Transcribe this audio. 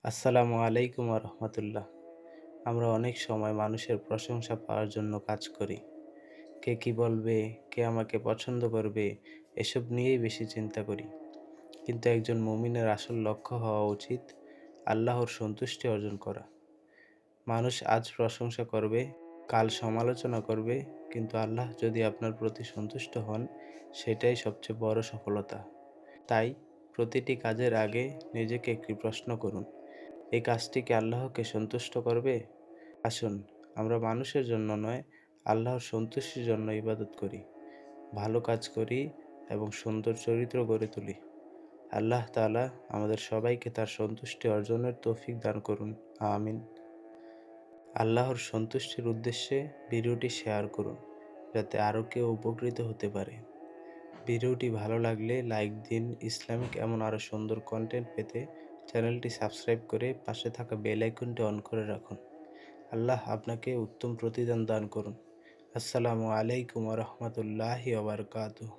আসসালামু আলাইকুম রহমতুল্লাহ। আমরা অনেক সময় মানুষের প্রশংসা পাওয়ার জন্য কাজ করি। কে কি বলবে, কে আমাকে পছন্দ করবে, এসব নিয়েই বেশি চিন্তা করি। কিন্তু একজন মুমিনের আসল লক্ষ্য হওয়া উচিত আল্লাহর সন্তুষ্টি অর্জন করা। মানুষ আজ প্রশংসা করবে, কাল সমালোচনা করবে, কিন্তু আল্লাহ যদি আপনার প্রতি সন্তুষ্ট হন, সেটাই সবচেয়ে বড় সফলতা। তাই প্রতিটি কাজের আগে নিজেকে একটি প্রশ্ন করুন, এই কাজটি কি আল্লাহকে সন্তুষ্ট করবে? আসুন, আমরা মানুষের জন্য নয়, আল্লাহর সন্তুষ্টির জন্য ইবাদত করি, ভালো কাজ করি এবং সুন্দর চরিত্র গড়ে তুলি। আল্লাহ তাআলা আমাদের সবাইকে তার সন্তুষ্টি অর্জনের তৌফিক দান করুন। আমিন। আল্লাহর সন্তুষ্টির উদ্দেশ্যে ভিডিওটি শেয়ার করুন, যাতে আরও কেউ উপকৃত হতে পারে। ভিডিওটি ভালো লাগলে লাইক দিন। ইসলামিক এমন আরও সুন্দর কন্টেন্ট পেতে চ্যানেলটি সাবস্ক্রাইব করে পাশে থাকা বেল আইকনটি অন করে রাখুন। আল্লাহ আপনাকে উত্তম প্রতিদান দান করুন। আসসালামু আলাইকুম ওয়া রাহমাতুল্লাহি ওয়া বারাকাতুহু।